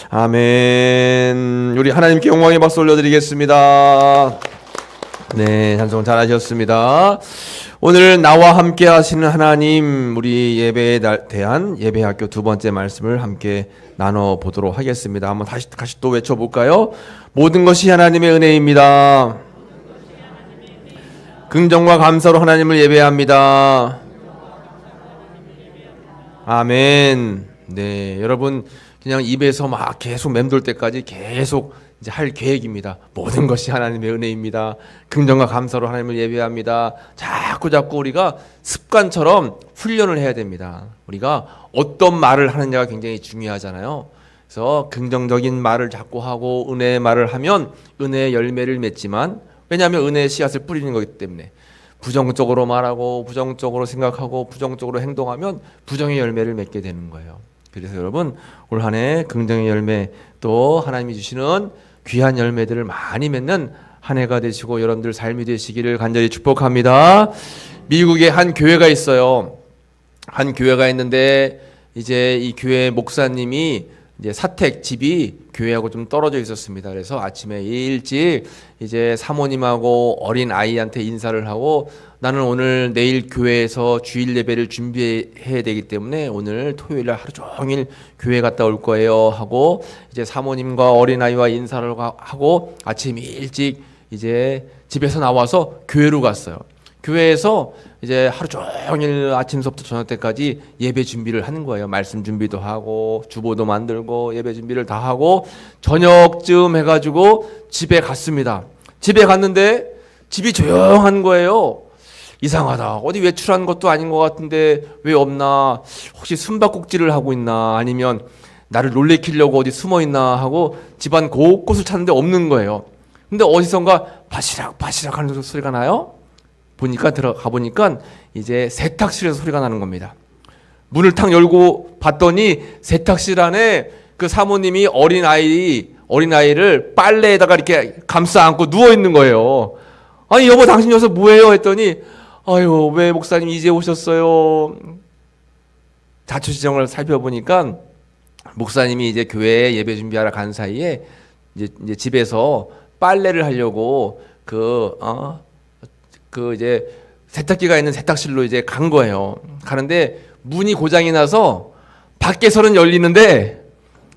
아멘. 우리 하나님께 영광의 박수 올려드리겠습니다. 네, 찬송 잘하셨습니다. 오늘 나와 함께 하시는 하나님, 우리 예배에 대한 예배학교 두 번째 말씀을 함께 나눠보도록 하겠습니다. 한번 다시 또 외쳐볼까요? 모든 것이 하나님의 은혜입니다. 긍정과 감사로 하나님을 예배합니다. 아멘. 네, 여러분 그냥 입에서 막 계속 맴돌 때까지 계속 이제 할 계획입니다. 모든 것이 하나님의 은혜입니다. 긍정과 감사로 하나님을 예배합니다. 자꾸 우리가 습관처럼 훈련을 해야 됩니다. 우리가 어떤 말을 하느냐가 굉장히 중요하잖아요. 그래서 긍정적인 말을 자꾸 하고 은혜의 말을 하면 은혜의 열매를 맺지만, 왜냐하면 은혜의 씨앗을 뿌리는 거기 때문에 부정적으로 말하고 부정적으로 생각하고 부정적으로 행동하면 부정의 열매를 맺게 되는 거예요. 그래서 여러분 올 한 해 긍정의 열매, 또 하나님이 주시는 귀한 열매들을 많이 맺는 한 해가 되시고 여러분들 삶이 되시기를 간절히 축복합니다. 미국에 한 교회가 있어요. 한 교회가 있는데 이제 이 교회 목사님이 이제 사택 집이 교회하고 좀 떨어져 있었습니다. 그래서 아침에 일찍 이제 사모님하고 어린 아이한테 인사를 하고, 나는 오늘 내일 교회에서 주일 예배를 준비해야 되기 때문에 오늘 토요일날 하루 종일 교회 갔다 올 거예요 하고, 이제 사모님과 어린 아이와 인사를 하고 아침 일찍 이제 집에서 나와서 교회로 갔어요. 교회에서 이제 하루 종일 아침서부터 저녁 때까지 예배 준비를 하는 거예요. 말씀 준비도 하고 주보도 만들고 예배 준비를 다 하고 저녁쯤 해가지고 집에 갔습니다. 집에 갔는데 집이 조용한 거예요. 이상하다. 어디 외출한 것도 아닌 것 같은데 왜 없나? 혹시 숨바꼭질을 하고 있나? 아니면 나를 놀래키려고 어디 숨어 있나 하고 집안 곳곳을 찾는데 없는 거예요. 근데 어디선가 바시락 하는 소리가 나요. 들어가 보니까 이제 세탁실에서 소리가 나는 겁니다. 문을 탁 열고 봤더니 세탁실 안에 그 사모님이 어린아이를 빨래에다가 이렇게 감싸 안고 누워 있는 거예요. 아니, 여보 당신 여기서 뭐해요? 했더니 아유, 왜 목사님 이제 오셨어요? 자초지정을 살펴보니까 목사님이 이제 교회에 예배 준비하러 간 사이에 이제 집에서 빨래를 하려고 이제 세탁기가 있는 세탁실로 이제 간 거예요. 가는데 문이 고장이 나서 밖에서는 열리는데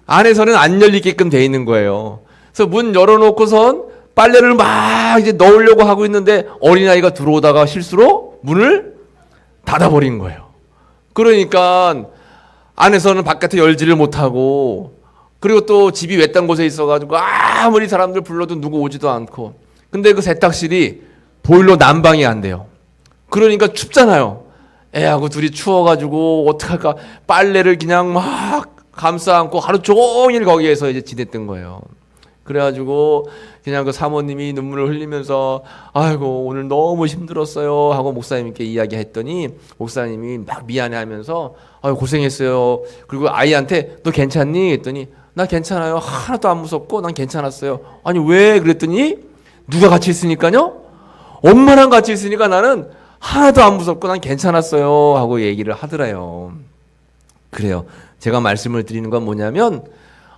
안에서는 안 열리게끔 돼 있는 거예요. 그래서 문 열어놓고선 빨래를 막 이제 넣으려고 하고 있는데 어린아이가 들어오다가 실수로 문을 닫아버린 거예요. 그러니까 안에서는 바깥에 열지를 못하고, 그리고 또 집이 외딴 곳에 있어가지고 아무리 사람들 불러도 누구 오지도 않고, 근데 그 세탁실이 보일러 난방이 안 돼요. 그러니까 춥잖아요. 애하고 둘이 추워가지고 어떡할까, 빨래를 그냥 막 감싸 안고 하루 종일 거기에서 이제 지냈던 거예요. 그래가지고 그냥 그 사모님이 눈물을 흘리면서 아이고 오늘 너무 힘들었어요 하고 목사님께 이야기했더니 목사님이 막 미안해하면서 아유 고생했어요. 그리고 아이한테 너 괜찮니? 했더니 나 괜찮아요. 하나도 안 무섭고 난 괜찮았어요. 아니 왜? 그랬더니 누가 같이 있으니까요? 엄마랑 같이 있으니까 나는 하나도 안 무섭고 난 괜찮았어요 하고 얘기를 하더래요. 그래요. 제가 말씀을 드리는 건 뭐냐면,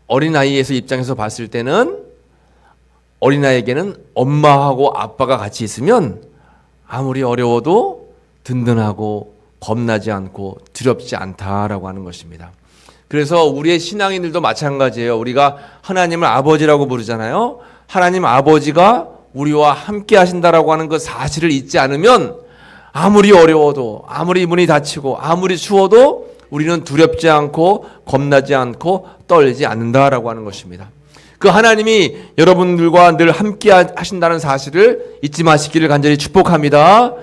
어린아이에서 입장에서 봤을 때는 어린아이에게는 엄마하고 아빠가 같이 있으면 아무리 어려워도 든든하고 겁나지 않고 두렵지 않다라고 하는 것입니다. 그래서 우리의 신앙인들도 마찬가지예요. 우리가 하나님을 아버지라고 부르잖아요. 하나님 아버지가 우리와 함께 하신다라고 하는 그 사실을 잊지 않으면 아무리 어려워도, 아무리 문이 닫히고, 아무리 추워도 우리는 두렵지 않고 겁나지 않고 떨지 않는다라고 하는 것입니다. 그 하나님이 여러분들과 늘 함께 하신다는 사실을 잊지 마시기를 간절히 축복합니다.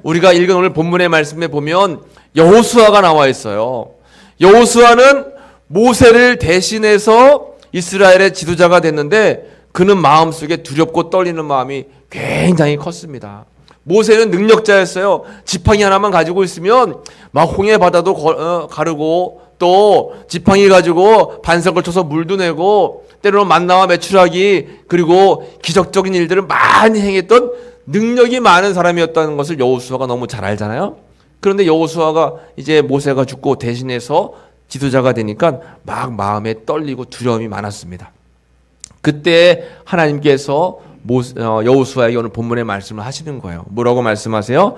우리가 읽은 오늘 본문의 말씀에 보면 여호수아가 나와 있어요. 여호수아는 모세를 대신해서 이스라엘의 지도자가 됐는데 그는 마음속에 두렵고 떨리는 마음이 굉장히 컸습니다. 모세는 능력자였어요. 지팡이 하나만 가지고 있으면 막 홍해 바다도 가르고, 또 지팡이 가지고 반석을 쳐서 물도 내고, 때로는 만나와 메추라기, 그리고 기적적인 일들을 많이 행했던 능력이 많은 사람이었다는 것을 여호수아가 너무 잘 알잖아요. 그런데 여호수아가 이제 모세가 죽고 대신해서 지도자가 되니까 막 마음에 떨리고 두려움이 많았습니다. 그때 하나님께서 여호수아에게 오늘 본문의 말씀을 하시는 거예요. 뭐라고 말씀하세요?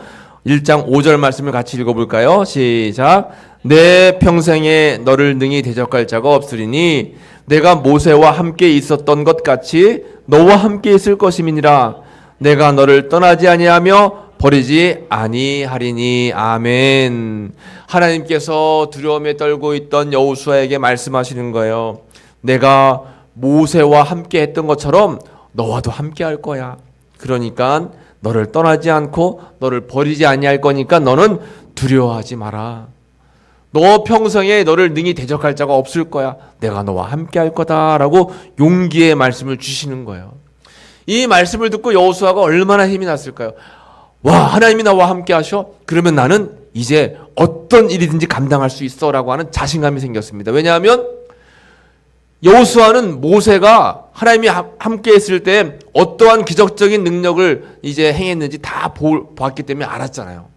1장 5절 말씀을 같이 읽어볼까요? 시작. 내 평생에 너를 능히 대적할 자가 없으리니 내가 모세와 함께 있었던 것 같이 너와 함께 있을 것임이니라. 내가 너를 떠나지 아니하며 버리지 아니하리니. 아멘. 하나님께서 두려움에 떨고 있던 여호수아에게 말씀하시는 거예요. 내가 모세와 함께 했던 것처럼 너와도 함께 할 거야. 그러니까 너를 떠나지 않고 너를 버리지 아니할 거니까 너는 두려워하지 마라. 너 평생에 너를 능히 대적할 자가 없을 거야. 내가 너와 함께 할 거다라고 용기의 말씀을 주시는 거예요. 이 말씀을 듣고 여호수아가 얼마나 힘이 났을까요? 와, 하나님이 나와 함께 하셔? 그러면 나는 이제 어떤 일이든지 감당할 수 있어 라고 하는 자신감이 생겼습니다. 왜냐하면 여호수아는 모세가 하나님이 함께 했을 때 어떠한 기적적인 능력을 이제 행했는지 다 봤기 때문에 알았잖아요.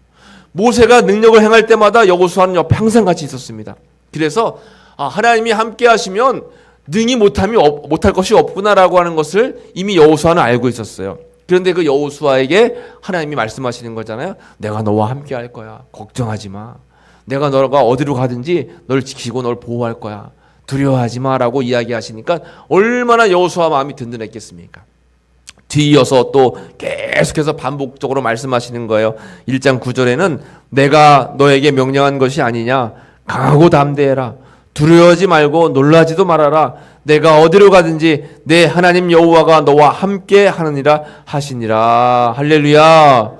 모세가 능력을 행할 때마다 여호수아는 옆에 항상 같이 있었습니다. 그래서 하나님이 함께 하시면 능히 못할 것이 없구나라고 하는 것을 이미 여호수아는 알고 있었어요. 그런데 그 여호수아에게 하나님이 말씀하시는 거잖아요. 내가 너와 함께 할 거야. 걱정하지 마. 내가 너가 어디로 가든지 널 지키고 널 보호할 거야. 두려워하지 마라고 이야기하시니까 얼마나 여호수아 마음이 든든했겠습니까? 뒤이어서 또 계속해서 반복적으로 말씀하시는 거예요. 1장 9절에는 내가 너에게 명령한 것이 아니냐. 강하고 담대해라. 두려워하지 말고 놀라지도 말아라. 내가 어디로 가든지 내 하나님 여호와가 너와 함께 하느니라 하시니라. 할렐루야.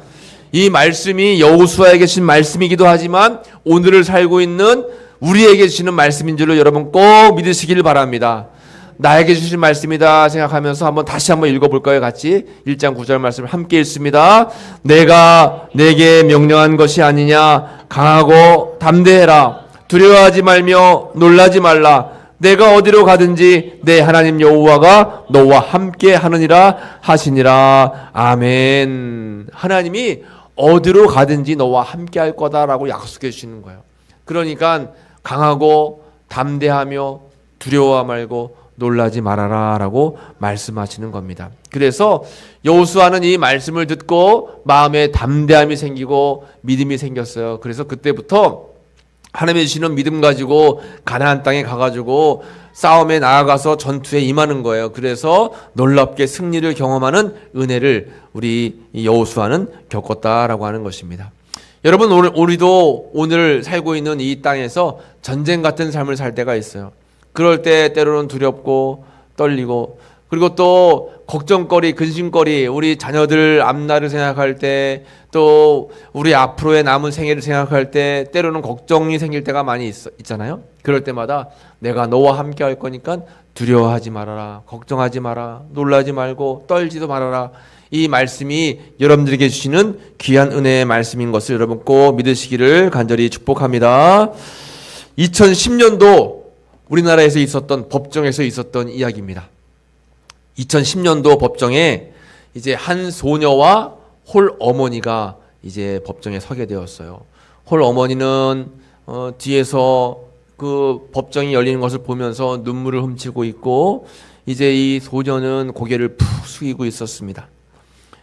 이 말씀이 여호수아에게 주신 말씀이기도 하지만 오늘을 살고 있는 우리에게 주시는 말씀인 줄로 여러분 꼭 믿으시길 바랍니다. 나에게 주신 말씀이다 생각하면서 다시 한번 읽어볼까요? 같이 1장 9절 말씀을 함께 읽습니다. 내가 내게 명령한 것이 아니냐. 강하고 담대해라. 두려워하지 말며 놀라지 말라. 내가 어디로 가든지 내 하나님 여호와가 너와 함께 하느니라 하시니라. 아멘. 하나님이 어디로 가든지 너와 함께 할 거다라고 약속해 주시는 거예요. 그러니까 강하고 담대하며 두려워 말고 놀라지 말아라 라고 말씀하시는 겁니다. 그래서 여호수아는 이 말씀을 듣고 마음에 담대함이 생기고 믿음이 생겼어요. 그래서 그때부터 하나님이 주시는 믿음 가지고 가나안 땅에 가가지고 싸움에 나아가서 전투에 임하는 거예요. 그래서 놀랍게 승리를 경험하는 은혜를 우리 여호수아는 겪었다라고 하는 것입니다. 여러분, 우리도 오늘 살고 있는 이 땅에서 전쟁 같은 삶을 살 때가 있어요. 그럴 때 때로는 두렵고 떨리고, 그리고 또 걱정거리, 근심거리, 우리 자녀들 앞날을 생각할 때, 또 우리 앞으로의 남은 생애를 생각할 때 때로는 걱정이 생길 때가 많이 있잖아요. 그럴 때마다 내가 너와 함께 할 거니까 두려워하지 말아라, 걱정하지 마라, 놀라지 말고 떨지도 말아라. 이 말씀이 여러분들에게 주시는 귀한 은혜의 말씀인 것을 여러분 꼭 믿으시기를 간절히 축복합니다. 2010년도 우리나라에서 있었던 법정에서 있었던 이야기입니다. 2010년도 법정에 이제 한 소녀와 홀 어머니가 이제 법정에 서게 되었어요. 홀 어머니는 뒤에서 그 법정이 열리는 것을 보면서 눈물을 훔치고 있고, 이제 이 소녀는 고개를 푹 숙이고 있었습니다.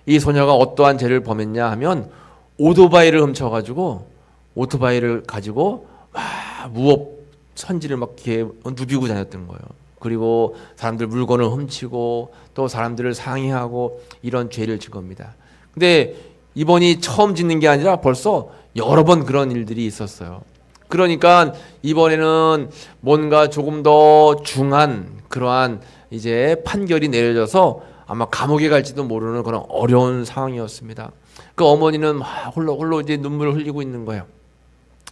이 소녀가 어떠한 죄를 범했냐 하면 오토바이를 훔쳐가지고 오토바이를 가지고 무업 천지를 막 이렇게 누비고 다녔던 거예요. 그리고 사람들 물건을 훔치고 또 사람들을 상해하고 이런 죄를 진 겁니다. 근데 이번이 처음 짓는 게 아니라 벌써 여러 번 그런 일들이 있었어요. 그러니까 이번에는 뭔가 조금 더 중한 그러한 이제 판결이 내려져서 아마 감옥에 갈지도 모르는 그런 어려운 상황이었습니다. 그 어머니는 홀로 이제 눈물을 흘리고 있는 거예요.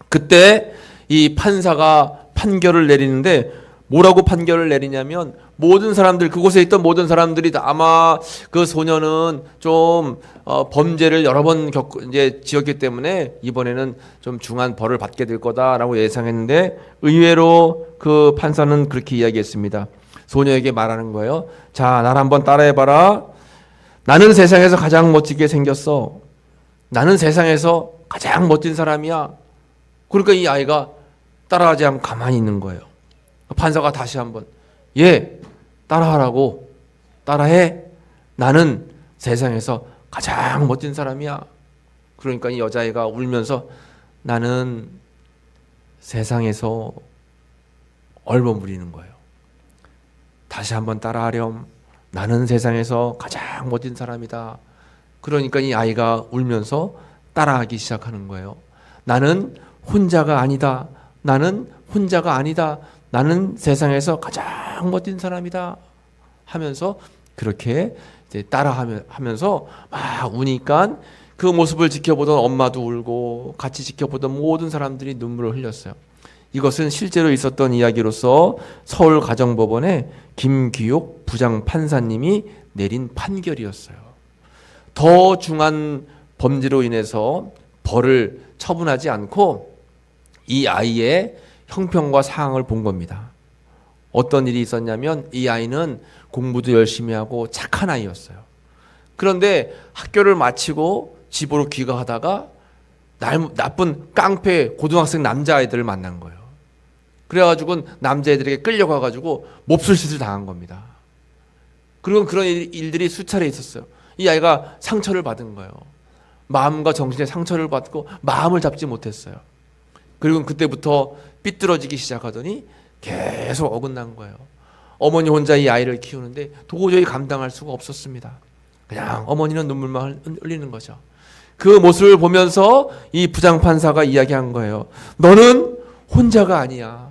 그때 이 판사가 판결을 내리는데 뭐라고 판결을 내리냐면, 모든 사람들, 그곳에 있던 모든 사람들이 아마 그 소녀는 좀 범죄를 여러 번 이제 지었기 때문에 이번에는 좀 중한 벌을 받게 될 거다라고 예상했는데, 의외로 그 판사는 그렇게 이야기했습니다. 소녀에게 말하는 거예요. 자, 나를 한번 따라해봐라. 나는 세상에서 가장 멋지게 생겼어. 나는 세상에서 가장 멋진 사람이야. 그러니까 이 아이가 따라하지 않고 가만히 있는 거예요. 판사가 다시 한번 예, 따라하라고. 따라해. 나는 세상에서 가장 멋진 사람이야. 그러니까 이 여자애가 울면서 나는 세상에서 얼버무리는 거예요. 다시 한번 따라하렴. 나는 세상에서 가장 멋진 사람이다. 그러니까 이 아이가 울면서 따라하기 시작하는 거예요. 나는 혼자가 아니다. 나는 혼자가 아니다. 나는 세상에서 가장 멋진 사람이다. 하면서 그렇게 이제 따라하면서 막 우니까 그 모습을 지켜보던 엄마도 울고 같이 지켜보던 모든 사람들이 눈물을 흘렸어요. 이것은 실제로 있었던 이야기로서 서울가정법원의 김귀옥 부장판사님이 내린 판결이었어요. 더 중한 범죄로 인해서 벌을 처분하지 않고 이 아이의 형평과 상황을 본 겁니다. 어떤 일이 있었냐면 이 아이는 공부도 열심히 하고 착한 아이였어요. 그런데 학교를 마치고 집으로 귀가하다가 나쁜 깡패 고등학생 남자아이들을 만난 거예요. 그래가지고 남자애들에게 끌려가가지고 몹쓸 짓을 당한 겁니다. 그리고 그런 일들이 수차례 있었어요. 이 아이가 상처를 받은 거예요. 마음과 정신에 상처를 받고 마음을 잡지 못했어요. 그리고 그때부터 삐뚤어지기 시작하더니 계속 어긋난 거예요. 어머니 혼자 이 아이를 키우는데 도저히 감당할 수가 없었습니다. 그냥 어머니는 눈물만 흘리는 거죠. 그 모습을 보면서 이 부장판사가 이야기한 거예요. 너는 혼자가 아니야.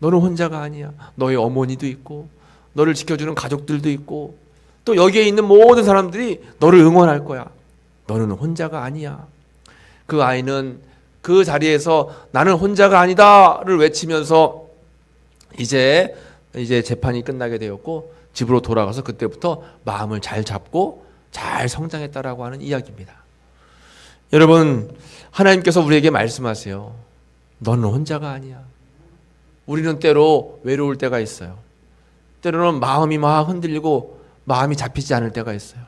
너는 혼자가 아니야. 너의 어머니도 있고 너를 지켜주는 가족들도 있고 또 여기에 있는 모든 사람들이 너를 응원할 거야. 너는 혼자가 아니야. 그 아이는 그 자리에서 나는 혼자가 아니다를 외치면서 이제 재판이 끝나게 되었고 집으로 돌아가서 그때부터 마음을 잘 잡고 잘 성장했다라고 하는 이야기입니다. 여러분, 하나님께서 우리에게 말씀하세요. 너는 혼자가 아니야. 우리는 때로 외로울 때가 있어요. 때로는 마음이 막 흔들리고 마음이 잡히지 않을 때가 있어요.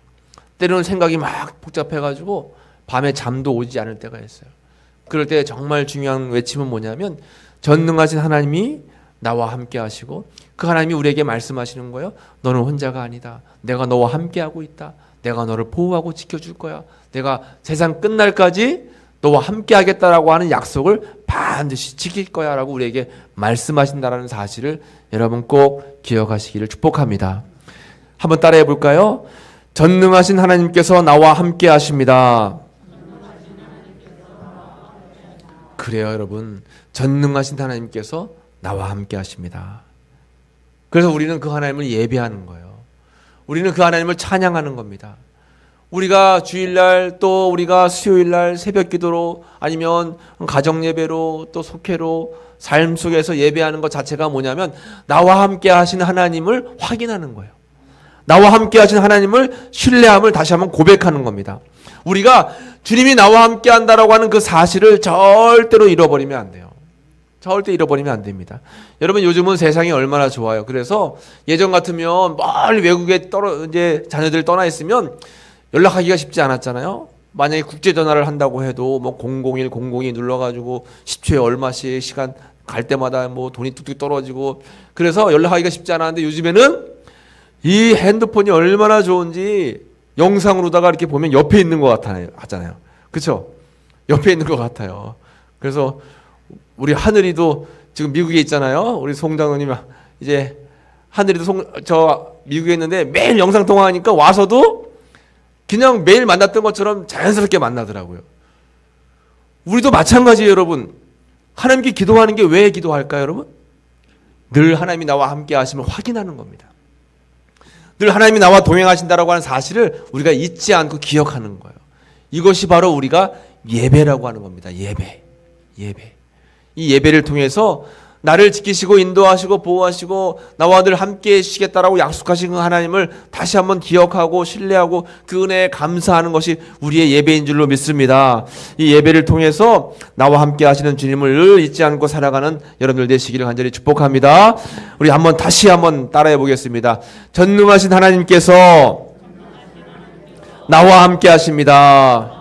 때로는 생각이 막 복잡해가지고 밤에 잠도 오지 않을 때가 있어요. 그럴 때 정말 중요한 외침은 뭐냐면 전능하신 하나님이 나와 함께 하시고 그 하나님이 우리에게 말씀하시는 거예요. 너는 혼자가 아니다. 내가 너와 함께 하고 있다. 내가 너를 보호하고 지켜줄 거야. 내가 세상 끝날까지 너와 함께 하겠다라고 하는 약속을 반드시 지킬 거야 라고 우리에게 말씀하신다라는 사실을 여러분 꼭 기억하시기를 축복합니다. 한번 따라해 볼까요? 전능하신 하나님께서 나와 함께 하십니다. 그래요, 여러분. 전능하신 하나님께서 나와 함께 하십니다. 그래서 우리는 그 하나님을 예배하는 거예요. 우리는 그 하나님을 찬양하는 겁니다. 우리가 주일날 또 우리가 수요일날 새벽 기도로 아니면 가정 예배로 또 속회로 삶 속에서 예배하는 것 자체가 뭐냐면 나와 함께 하시는 하나님을 확인하는 거예요. 나와 함께 하시는 하나님을 신뢰함을 다시 한번 고백하는 겁니다. 우리가 주님이 나와 함께 한다라고 하는 그 사실을 절대로 잃어버리면 안 돼요. 절대 잃어버리면 안 됩니다. 여러분, 요즘은 세상이 얼마나 좋아요. 그래서 예전 같으면 멀리 외국에 이제 자녀들 떠나 있으면 연락하기가 쉽지 않았잖아요. 만약에 국제 전화를 한다고 해도 뭐 001, 002 눌러가지고 10초에 얼마씩 시간 갈 때마다 뭐 돈이 뚝뚝 떨어지고 그래서 연락하기가 쉽지 않았는데 요즘에는 이 핸드폰이 얼마나 좋은지 영상으로다가 이렇게 보면 옆에 있는 것 같잖아요. 그렇죠? 옆에 있는 것 같아요. 그래서 우리 하늘이도 지금 미국에 있잖아요. 우리 송장로님 이제 하늘이도 저 미국에 있는데 매일 영상 통화하니까 와서도 그냥 매일 만났던 것처럼 자연스럽게 만나더라고요. 우리도 마찬가지예요, 여러분. 하나님께 기도하는 게 왜 기도할까요, 여러분? 늘 하나님이 나와 함께 하심을 확인하는 겁니다. 늘 하나님이 나와 동행하신다라고 하는 사실을 우리가 잊지 않고 기억하는 거예요. 이것이 바로 우리가 예배라고 하는 겁니다. 예배. 이 예배를 통해서 나를 지키시고 인도하시고 보호하시고 나와 늘 함께 해주시겠다라고 약속하신 그 하나님을 다시 한번 기억하고 신뢰하고 그 은혜에 감사하는 것이 우리의 예배인 줄로 믿습니다. 이 예배를 통해서 나와 함께 하시는 주님을 늘 잊지 않고 살아가는 여러분들 되시기를 간절히 축복합니다. 우리 다시 한번 따라해 보겠습니다. 전능하신 하나님께서 나와 함께 하십니다.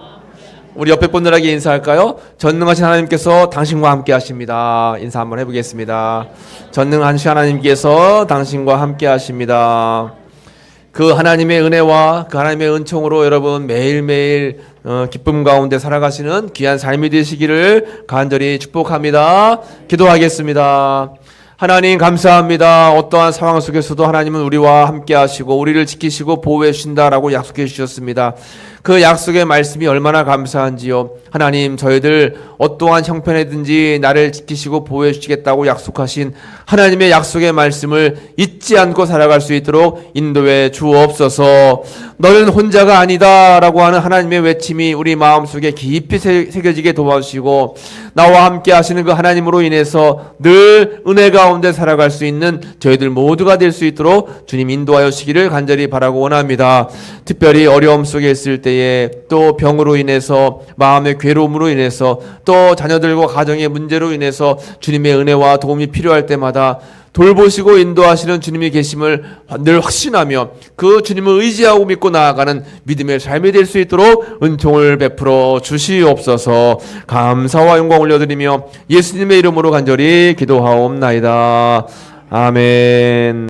우리 옆에 분들에게 인사할까요? 전능하신 하나님께서 당신과 함께 하십니다. 인사 한번 해보겠습니다. 전능하신 하나님께서 당신과 함께 하십니다. 그 하나님의 은혜와 그 하나님의 은총으로 여러분 매일매일 기쁨 가운데 살아가시는 귀한 삶이 되시기를 간절히 축복합니다. 기도하겠습니다. 하나님 감사합니다. 어떠한 상황 속에서도 하나님은 우리와 함께 하시고 우리를 지키시고 보호해 주신다라고 약속해 주셨습니다. 그 약속의 말씀이 얼마나 감사한지요. 하나님 저희들 어떠한 형편이든지 나를 지키시고 보호해 주시겠다고 약속하신 하나님의 약속의 말씀을 잊지 않고 살아갈 수 있도록 인도해 주옵소서. 너는 혼자가 아니다 라고 하는 하나님의 외침이 우리 마음속에 깊이 새겨지게 도와주시고 나와 함께 하시는 그 하나님으로 인해서 늘 은혜 가운데 살아갈 수 있는 저희들 모두가 될 수 있도록 주님 인도하여 주시기를 간절히 바라고 원합니다. 특별히 어려움 속에 있을 때에 또 병으로 인해서 마음의 괴로움으로 인해서 또 자녀들과 가정의 문제로 인해서 주님의 은혜와 도움이 필요할 때마다 돌보시고 인도하시는 주님이 계심을 늘 확신하며 그 주님을 의지하고 믿고 나아가는 믿음의 삶이 될 수 있도록 은총을 베풀어 주시옵소서. 감사와 영광 올려드리며 예수님의 이름으로 간절히 기도하옵나이다. 아멘.